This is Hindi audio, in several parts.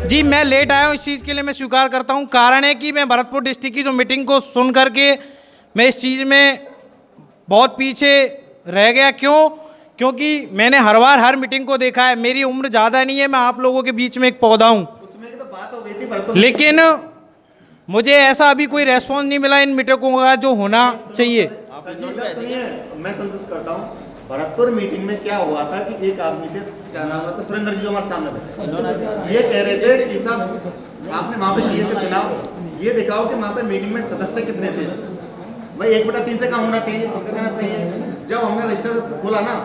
जी मैं लेट आया हूँ, इस चीज़ के लिए मैं स्वीकार करता हूँ। कारण है कि मैं भरतपुर डिस्ट्रिक्ट की जो मीटिंग को सुन करके मैं इस चीज़ में बहुत पीछे रह गया। क्योंकि मैंने हर बार हर मीटिंग को देखा है। मेरी उम्र ज़्यादा नहीं है, मैं आप लोगों के बीच में एक पौधा हूँ, लेकिन मुझे ऐसा अभी कोई रेस्पॉन्स नहीं मिला इन मीटिंगों का जो होना चाहिए। मैं संतुष्ट करता हूँ। भरतपुर मीटिंग में क्या हुआ था कि एक आदमी थे, क्या नाम है, सुरेंद्र जी जो हमारे सामने बैठे, ये कह रहे थे कि साहब आपने वहाँ पे किए थे चुनाव, ये दिखाओ कि वहाँ पे मीटिंग में सदस्य कितने थे। भाई 1/3 से कम होना चाहिए, उनका कहना सही है। जब हमने रजिस्टर खोला ना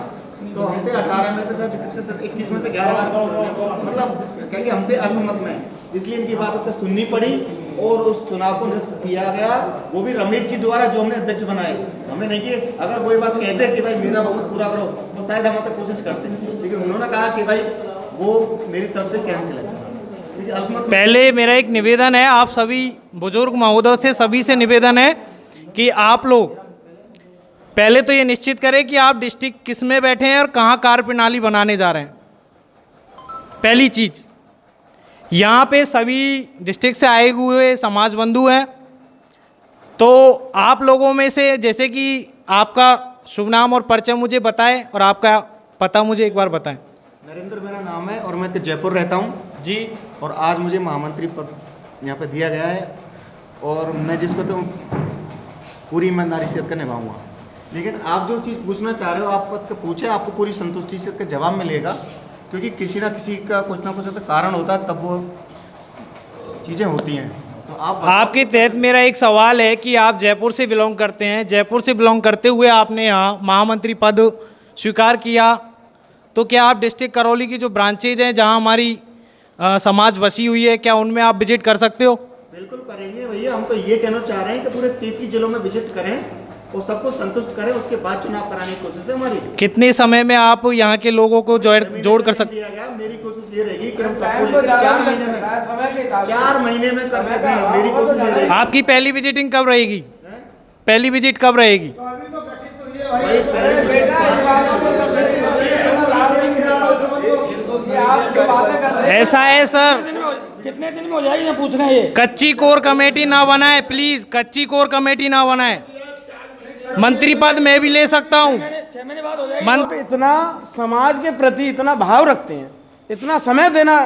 तो हम थे 18 में थे, 21 में से 11 मतलब कहेंगे हम थे अल्पमत में, इसलिए इनकी बात तो सुननी पड़ी और उस चुनाव को निरस्त किया गया, वो भी रमेश जी द्वारा जो हमने अध्यक्ष बनाए। हमने नहीं किए। अगर कोई बात कहते कि भाई मेरा बहुमत पूरा करो तो शायद हम तक कोशिश करते, लेकिन उन्होंने कहा कि भाई वो मेरी तरफ से कैंसिल है। पहले मेरा एक निवेदन है, आप सभी बुजुर्ग महोदय से, सभी से निवेदन है कि आप लोग पहले तो ये निश्चित करें कि आप डिस्ट्रिक्ट किस में बैठे हैं और कहाँ कार्यप्रणाली बनाने जा रहे हैं। पहली चीज़, यहाँ पे सभी डिस्ट्रिक्ट से आए हुए समाज बंधु हैं, तो आप लोगों में से जैसे कि आपका शुभ नाम और परिचय मुझे बताएं और आपका पता मुझे एक बार बताएं। नरेंद्र मेरा नाम है और मैं जयपुर रहता हूँ जी, और आज मुझे महामंत्री पद यहाँ पे दिया गया है और मैं जिसको तो पूरी ईमानदारी से इसका निभाऊंगा। लेकिन आप जो चीज़ पूछना चाह रहे हो आप पूछे, आपको पूरी संतुष्टि से इसका जवाब मिलेगा, क्योंकि किसी ना किसी का कुछ ना कुछ तो कारण होता है, तब वो चीज़ें होती हैं। तो आपके तहत मेरा एक सवाल है कि आप जयपुर से बिलोंग करते हैं, जयपुर से बिलोंग करते हुए आपने यहाँ महामंत्री पद स्वीकार किया, तो क्या आप डिस्ट्रिक्ट करौली की जो ब्रांचेज हैं जहाँ हमारी समाज बसी हुई है, क्या उनमें आप विजिट कर सकते हो? बिल्कुल करेंगे भैया। हम तो ये कहना चाह रहे हैं कि पूरे 33 जिलों में विजिट करें और सबको संतुष्ट करें, उसके बाद चुनाव कराने की कोशिश है हमारी। कितने समय में आप यहाँ के लोगों को जोड़ कर सकते? मेरी कोशिश ये रहेगी कि हम सबको 4 महीने में कर दें। मेरी कोशिश ये रहेगी। आपकी पहली विजिटिंग कब रहेगी? पहली विजिट कब रहेगी? ऐसा है सर, कितने दिन में हो जाएगी ये पूछना है। ये कच्ची कोर कमेटी ना बनाए प्लीज, कच्ची कोर कमेटी ना बनाए। मंत्री पद मैं भी ले सकता हूँ। 6 महीने बाद हो जाएगी। इतना समाज के प्रति इतना भाव रखते हैं, इतना समय देना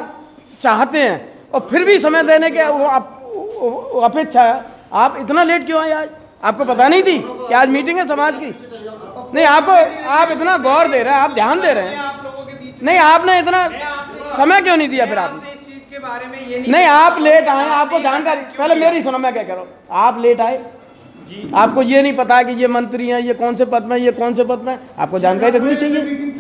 चाहते हैं और फिर भी समय देने के वो अपेक्षा है। आप इतना लेट क्यों आए आज? आपको पता नहीं थी कि आज मीटिंग है समाज की? नहीं, आप इतना गौर दे रहे हैं, आप ध्यान दे रहे हैं, नहीं आपने इतना समय क्यों नहीं दिया? फिर आपने नहीं, आप लेट आए, आपको जानकारी पहले मेरी सुनो, मैं क्या कह रहा हूँ। आप लेट आए, आपको ये नहीं पता कि ये मंत्री हैं, ये कौन से पद में, ये कौन से पद में, आपको जानकारी रखनी चाहिए,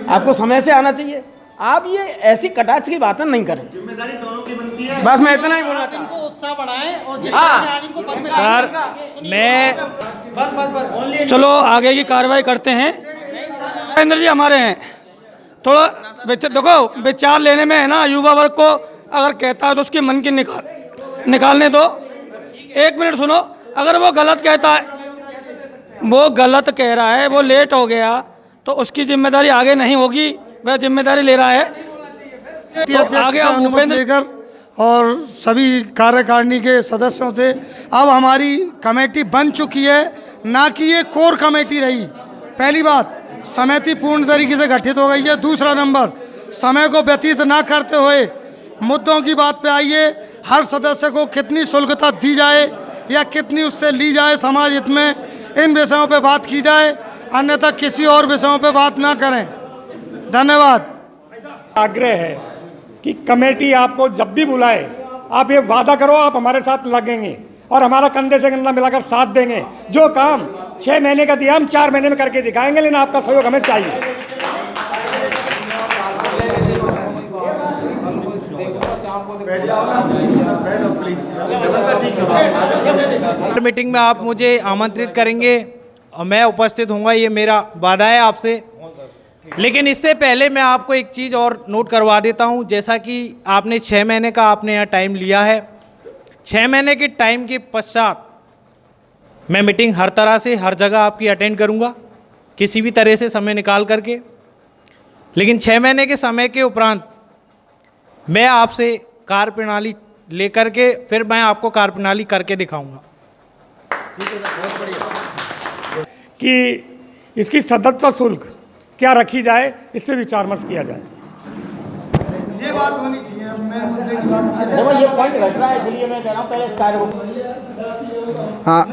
आपको समय से आना चाहिए। आप ये ऐसी कटाक्ष की बातें नहीं करें। जिम्मेदारी दोनों की बनती है। बस मैं इतना ही बोलना चाहता हूं। उत्साह बढ़ाएं और जिस तरह से आज इनको पद में सर मैं बस चलो आगे की कार्रवाई करते हैं। नरेंद्र जी हमारे हैं, थोड़ा देखो विचार लेने में है ना, युवा वर्ग को अगर कहता है तो उसके मन की निकालने दो। 1 मिनट सुनो, अगर वो गलत कहता है, वो गलत कह रहा है, वो लेट हो गया तो उसकी जिम्मेदारी आगे नहीं होगी, वह जिम्मेदारी ले रहा है तो आगे अनुमति लेकर और सभी कार्यकारिणी के सदस्यों से अब हमारी कमेटी बन चुकी है, ना कि ये कोर कमेटी रही। पहली बात, समिति पूर्ण तरीके से गठित हो गई है। दूसरा नंबर, समय को व्यतीत ना करते हुए मुद्दों की बात पे आइए। हर सदस्य को कितनी शुल्कता दी जाए या कितनी उससे ली जाए समाज हित में, इन विषयों पे बात की जाए, अन्यथा किसी और विषयों पे बात ना करें। धन्यवाद। आग्रह है कि कमेटी आपको जब भी बुलाए आप ये वादा करो आप हमारे साथ लगेंगे। और हमारा कंधे से कंधा मिलाकर साथ देंगे। जो काम 6 महीने का दिया हम 4 महीने में करके दिखाएंगे, लेकिन आपका सहयोग हमें चाहिए। मीटिंग में आप मुझे आमंत्रित करेंगे और मैं उपस्थित होऊंगा, ये मेरा वादा है आपसे। लेकिन इससे पहले मैं आपको एक चीज़ और नोट करवा देता हूं। जैसा कि आपने 6 महीने का आपने यहाँ टाइम लिया है, 6 महीने के टाइम के पश्चात मैं मीटिंग हर तरह से हर जगह आपकी अटेंड करूंगा, किसी भी तरह से समय निकाल करके। लेकिन 6 महीने के समय के उपरांत मैं आपसे कार्यप्रणाली लेकर के फिर मैं आपको कार्यप्रणाली करके दिखाऊंगा कि इसकी सदस्यता शुल्क क्या रखी जाए, इस पर विचार विमर्श किया जाए। ये बात होनी चाहिए। मैं ये पॉइंट घट रहा है, इसलिए मैं कह रहा हूँ पहले इस कार्य को। हाँ,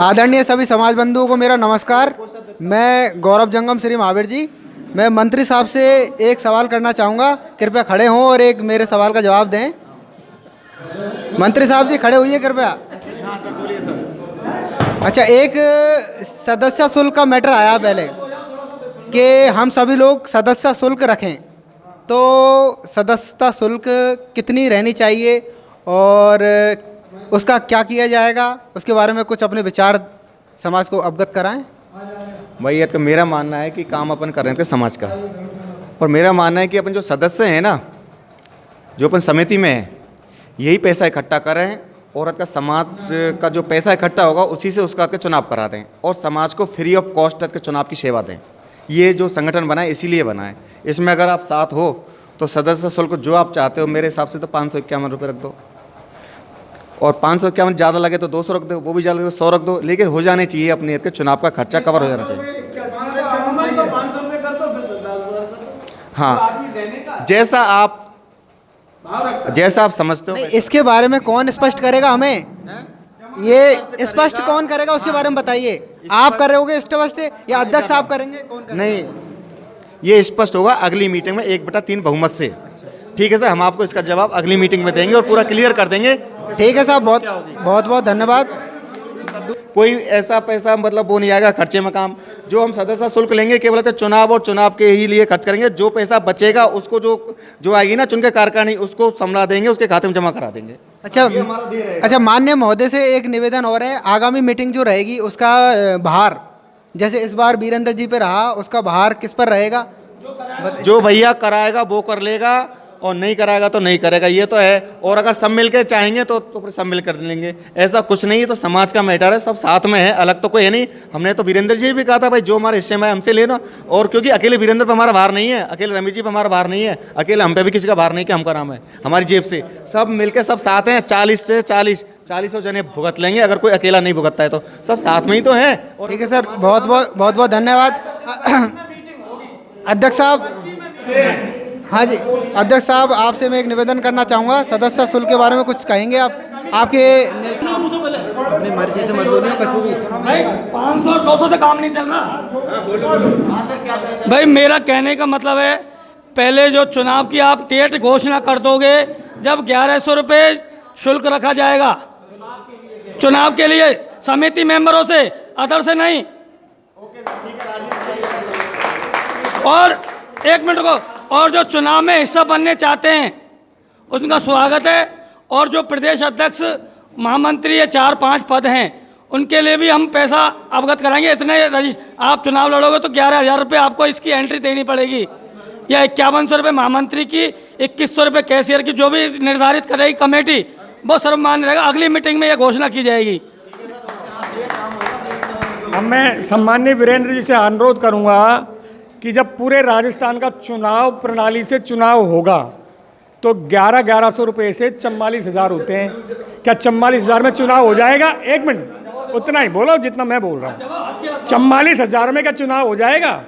आदरणीय सभी समाज बंधुओं को मेरा नमस्कार। मैं गौरव जंगम श्री महावीर जी, मैं मंत्री साहब से एक सवाल करना चाहूँगा। कृपया खड़े हों और एक मेरे सवाल का जवाब दें। मंत्री साहब जी खड़े होइए कृपया। हाँ सर, बोलिए सर। अच्छा, एक सदस्य शुल्क का मैटर आया पहले कि हम सभी लोग सदस्य शुल्क रखें, तो सदस्यता शुल्क कितनी रहनी चाहिए और उसका क्या किया जाएगा, उसके बारे में कुछ अपने विचार समाज को अवगत कराएं। भाई तो मेरा मानना है कि काम अपन कर रहे थे समाज का, और मेरा मानना है कि अपन जो सदस्य हैं ना, जो अपन समिति में है, यही पैसा इकट्ठा करें। औरत का समाज का जो पैसा इकट्ठा होगा उसी से उसका चुनाव करा दें और समाज को फ्री ऑफ कॉस्ट के चुनाव की सेवा दें। ये जो संगठन बना है इसीलिए बना है। इसमें अगर आप साथ हो तो सदस्य शुल्क जो आप चाहते हो, मेरे हिसाब से तो 551 रुपये रख दो, और 551 ज़्यादा लगे तो 200 रख दो, वो भी ज़्यादा लगे तो 100 रख दो, लेकिन हो जाने चाहिए अपने के चुनाव का खर्चा कवर हो जाना चाहिए। हाँ, जैसा आप समझते हो। इसके बारे में कौन स्पष्ट करेगा हमें? ये स्पष्ट कौन करेगा उसके बारे में बताइए। आप कर रहे होगे स्पष्ट या अध्यक्ष साहब करेंगे? कौन करेगा? नहीं, ये स्पष्ट होगा अगली मीटिंग में 1/3 बहुमत से। ठीक है सर, हम आपको इसका जवाब अगली मीटिंग में देंगे और पूरा क्लियर कर देंगे। ठीक है साहब, बहुत बहुत धन्यवाद। कोई ऐसा पैसा मतलब वो नहीं आएगा खर्चे में काम। जो हम सदस्य शुल्क लेंगे केवल तो चुनाव और चुनाव के ही लिए खर्च करेंगे। जो पैसा बचेगा उसको जो आएगी ना चुन के कार्यकारिणी, उसको संभला देंगे, उसके खाते में जमा करा देंगे। अच्छा, माननीय महोदय से एक निवेदन और है। आगामी मीटिंग जो रहेगी उसका भार, जैसे इस बार वीरेंद्र जी पे रहा, उसका भार किस पर रहेगा? जो भैया कराएगा वो कर लेगा और नहीं कराएगा तो नहीं करेगा, ये तो है। और अगर सब मिलकर चाहेंगे तो फिर सब मिल कर लेंगे, ऐसा कुछ नहीं है। तो समाज का मैटर है, सब साथ में है, अलग तो कोई है नहीं। हमने तो वीरेंद्र जी भी कहा था भाई जो हमारे हिस्से में हमसे लेना, और क्योंकि अकेले वीरेंद्र पर हमारा भार नहीं है, अकेले रमेश जी पर हमारा भार नहीं है, अकेले हम पे भी किसी का भार नहीं कि हमका नाम है, हमारी जेब से सब मिलकर सब साथ हैं। 40 से 40 जने भुगत लेंगे, अगर कोई अकेला नहीं भुगतता है तो सब साथ में ही तो है। ठीक है सर, बहुत बहुत धन्यवाद। अध्यक्ष साहब, हाँ जी अध्यक्ष साहब, आपसे मैं एक निवेदन करना चाहूँगा। सदस्य शुल्क के बारे में कुछ कहेंगे आप? आपके अपनी मर्जी से मत बोलिए, कछु भी। भाई 500-200 से काम नहीं चल रहा। भाई मेरा कहने का मतलब है, पहले जो चुनाव की आप डेट घोषणा कर दोगे, जब 1100 रुपये शुल्क रखा जाएगा चुनाव के लिए समिति मेंबरों से, अदर से नहीं। और एक मिनट को, और जो चुनाव में हिस्सा बनने चाहते हैं उनका स्वागत है। और जो प्रदेश अध्यक्ष, महामंत्री, ये 4-5 पद हैं, उनके लिए भी हम पैसा अवगत कराएंगे। इतने आप चुनाव लड़ोगे तो 11,000 रुपये आपको इसकी एंट्री देनी पड़ेगी, या 5100 रुपये महामंत्री की, 2100 रुपये कैशियर की। जो भी निर्धारित करेगी कमेटी वो सर्वमान्य रहेगा। अगली मीटिंग में यह घोषणा की जाएगी। अब मैं सम्माननीय वीरेंद्र जी से अनुरोध करूंगा कि जब पूरे राजस्थान का चुनाव प्रणाली से चुनाव होगा तो 1100 रुपये से 44,000 होते हैं। क्या 44,000 में चुनाव हो जाएगा? एक मिनट, उतना ही बोलो जितना मैं बोल रहा हूँ। 44,000 में क्या चुनाव हो जाएगा?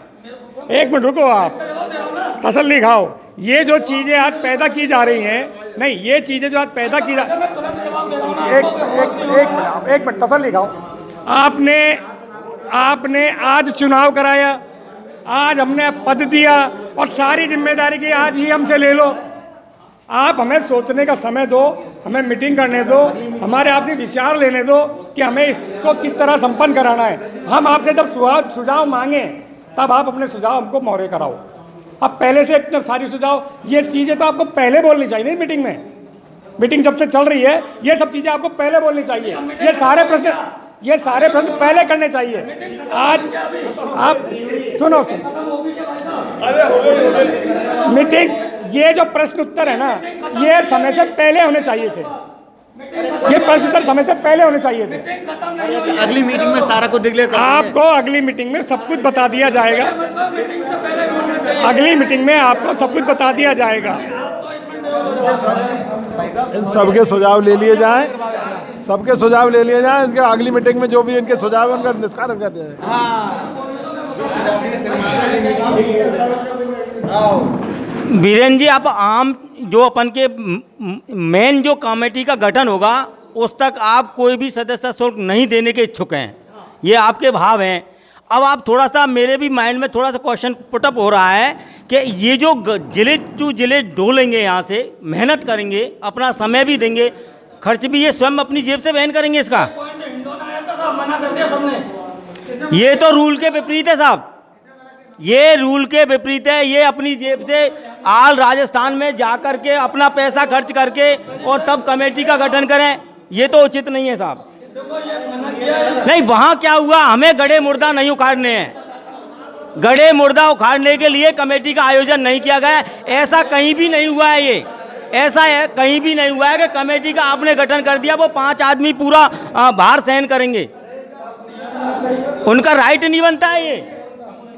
एक मिनट रुको, आप तसल्ली खाओ। ये जो चीज़ें आज पैदा की जा रही हैं, नहीं, ये चीज़ें जो आज पैदा की जा, एक मिनट तसल्ली खाओ। आपने आज चुनाव कराया, आज हमने पद दिया और सारी जिम्मेदारी की आज ही हमसे ले लो। आप हमें सोचने का समय दो। हमें मीटिंग करने दो, हमारे आपसे विचार लेने दो कि हमें इसको किस तरह संपन्न कराना है। हम आपसे जब सुझाव मांगे तब आप अपने सुझाव हमको मोहरे कराओ। अब पहले से इतने सारी सुझाव, ये चीज़ें तो आपको पहले बोलनी चाहिए मीटिंग में। मीटिंग जब से चल रही है ये सब चीज़ें आपको पहले बोलनी चाहिए। ये सारे प्रश्न पहले करने चाहिए। आज आप सुनो मीटिंग, ये जो प्रश्न उत्तर है ना, ये समय से पहले होने चाहिए थे। ये प्रश्न उत्तर समय से पहले होने चाहिए थे। अगली मीटिंग में सारा कुछ डिक्लेयर कर आपको अगली मीटिंग में सब कुछ बता दिया जाएगा। अगली मीटिंग में आपको सब कुछ बता दिया जाएगा। इन सबके सुझाव ले लिए जाएं, सबके सुझाव ले लिए जाएं। इसके अगली मीटिंग में जो भी इनके सुझाव है उनका निष्कासन कर दिया जाए। वीरेंद्र जी, आप आम जो अपन के मेन जो कमेटी का गठन होगा उस तक आप कोई भी सदस्यता शुल्क नहीं देने के इच्छुक हैं, ये आपके भाव हैं। अब आप थोड़ा सा, मेरे भी माइंड में थोड़ा सा क्वेश्चन पुटअप हो रहा है कि ये जो जिले टू जिले डोलेंगे, यहाँ से मेहनत करेंगे, अपना समय भी देंगे, खर्च भी ये स्वयं अपनी जेब से वहन करेंगे इसका, ये तो रूल के विपरीत है साहब। ये रूल के विपरीत है। ये अपनी जेब से आल राजस्थान में जा कर के अपना पैसा खर्च करके और तब कमेटी का गठन करें, ये तो उचित नहीं है साहब। नहीं, वहाँ क्या हुआ, हमें गड़े मुर्दा नहीं उखाड़ने हैं। गड़े मुर्दा उखाड़ने के लिए कमेटी का आयोजन नहीं किया गया। ऐसा कहीं भी नहीं हुआ है। ये ऐसा है कहीं भी नहीं हुआ है कि कमेटी का आपने गठन कर दिया, वो 5 आदमी पूरा भार सहन करेंगे। उनका राइट नहीं बनता है। ये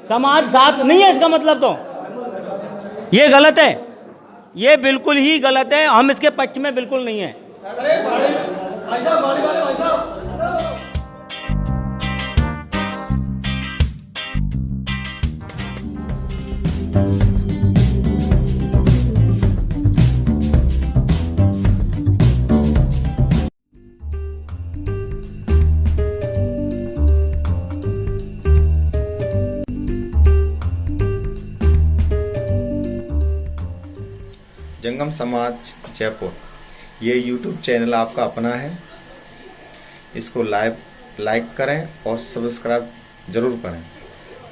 समाज साथ नहीं है, इसका मतलब तो ये गलत है। ये बिल्कुल ही गलत है। हम इसके पक्ष में बिल्कुल नहीं है। जंगम समाज जयपुर, ये YouTube चैनल आपका अपना है। इसको लाइक करें और सब्सक्राइब जरूर करें।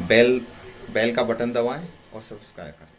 बेल का बटन दबाएं और सब्सक्राइब करें।